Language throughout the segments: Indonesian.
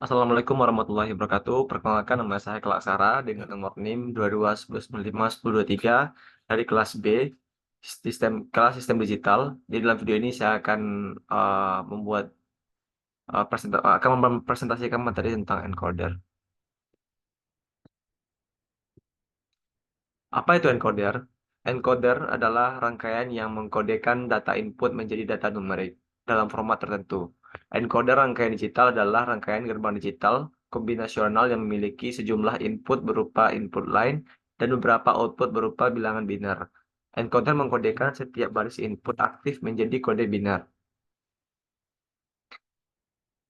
Assalamualaikum warahmatullahi wabarakatuh. Perkenalkan nama saya Kelaksara dengan nomor NIM 2211951023 dari kelas B, kelas sistem digital. Jadi dalam video ini saya akan mempresentasikan materi tentang encoder. Apa itu encoder? Encoder adalah rangkaian yang mengkodekan data input menjadi data numerik dalam format tertentu. Encoder rangkaian digital adalah rangkaian gerbang digital kombinasional yang memiliki sejumlah input berupa input line dan beberapa output berupa bilangan biner. Encoder mengkodekan setiap baris input aktif menjadi kode biner.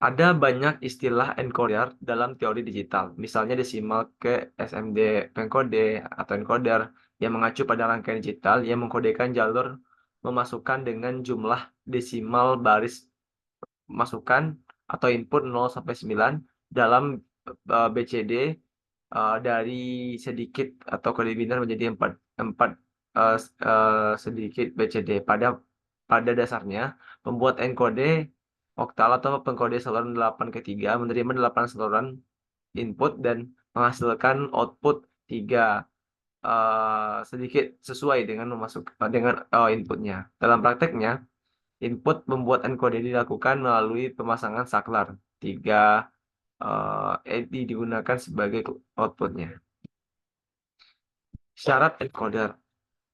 Ada banyak istilah encoder dalam teori digital, misalnya desimal ke SMD encode atau encoder yang mengacu pada rangkaian digital yang mengkodekan jalur memasukkan dengan jumlah desimal baris masukan atau input 0 sampai 9 dalam BCD dari sedikit atau kode biner menjadi 4 4 sedikit BCD. Pada dasarnya, pembuat enkode oktal atau pengkode saluran 8 ke 3 menerima 8 saluran input dan menghasilkan output 3 sedikit sesuai dengan inputnya. Dalam prakteknya, input membuat enkode dilakukan melalui pemasangan saklar. 3 LED digunakan sebagai outputnya. Syarat encoder.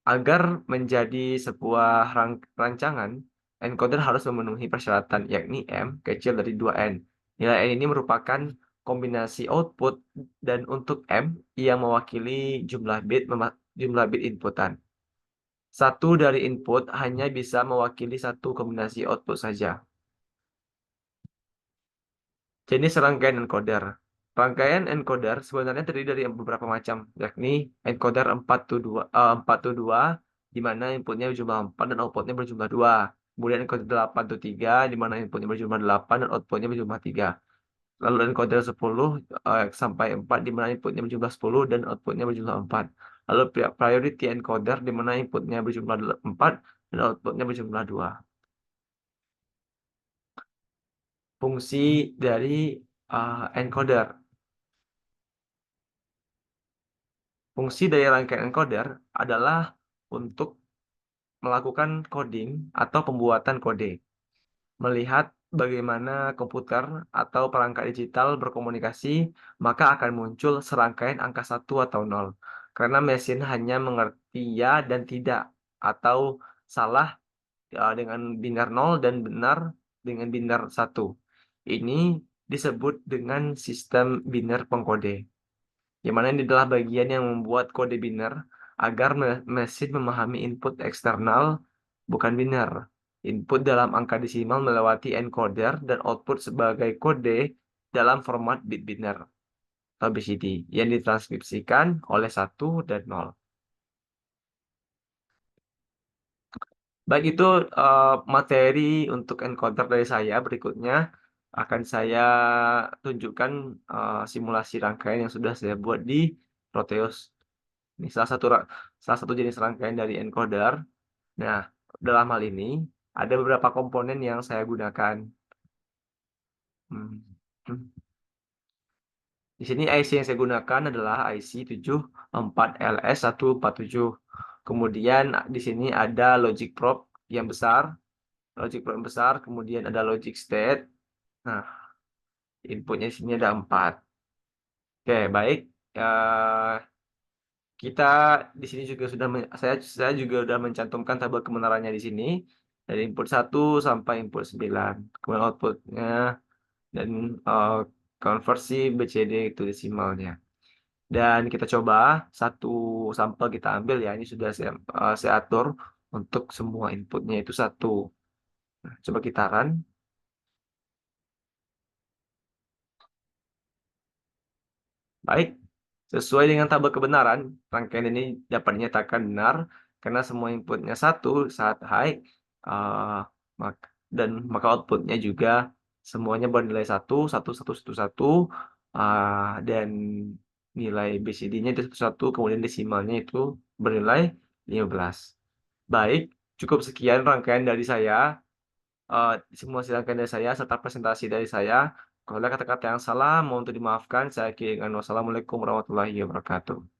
Agar menjadi sebuah rancangan, encoder harus memenuhi persyaratan, yakni M kecil dari 2N. Nilai N ini merupakan kombinasi output dan untuk M yang mewakili jumlah bit inputan. Satu dari input hanya bisa mewakili satu kombinasi output saja. Jenis rangkaian encoder. Rangkaian encoder sebenarnya terdiri dari beberapa macam, yakni encoder 4 to 2, di mana inputnya berjumlah 4 dan outputnya berjumlah 2. Kemudian encoder 8 to 3, di mana inputnya berjumlah 8 dan outputnya berjumlah 3. Lalu encoder 10 sampai 4, di mana inputnya berjumlah 10 dan outputnya berjumlah 4. Lalu priority encoder, di mana inputnya berjumlah 4 dan outputnya berjumlah 2. Fungsi dari encoder. Fungsi dari rangkaian encoder adalah untuk melakukan coding atau pembuatan kode, melihat bagaimana komputer atau perangkat digital berkomunikasi, maka akan muncul serangkaian angka 1 atau 0. Karena mesin hanya mengerti ya dan tidak, atau salah dengan biner 0 dan benar dengan biner 1. Ini disebut dengan sistem biner pengkode, yang mana ini adalah bagian yang membuat kode biner agar mesin memahami input eksternal bukan biner. Input dalam angka desimal melewati encoder dan output sebagai kode dalam format bit biner atau BCD yang ditranskripsikan oleh 1 dan 0. Baik, itu materi untuk encoder dari saya. Berikutnya akan saya tunjukkan simulasi rangkaian yang sudah saya buat di Proteus. Ini salah satu jenis rangkaian dari encoder. Nah, dalam hal ini ada beberapa komponen yang saya gunakan. Hmm. Hmm. Di sini IC yang saya gunakan adalah IC 74LS147. Kemudian di sini ada logic probe yang besar, kemudian ada logic state. Nah, inputnya di sini ada 4. Oke, baik. Eh, Kita di sini juga saya juga sudah mencantumkan tabel kebenarannya di sini dari input 1 sampai input 9. Kemudian outputnya dan eh, konversi BCD itu desimalnya. Dan kita coba satu sampel kita ambil ya. Ini sudah saya atur untuk semua inputnya itu 1. Nah, coba kita run. Baik, sesuai dengan tabel kebenaran, rangkaian ini dapat dinyatakan benar karena semua inputnya 1 saat high, uh, dan maka outputnya juga semuanya bernilai 1, 1, 1, 1, 1, dan nilai BCD-nya itu 1, kemudian desimalnya itu bernilai 15. Baik, cukup sekian rangkaian dari saya, simulasi rangkaian dari saya serta presentasi dari saya. Kalau ada kata-kata yang salah, mohon untuk dimaafkan. Saya akhiri dengan wassalamualaikum warahmatullahi wabarakatuh.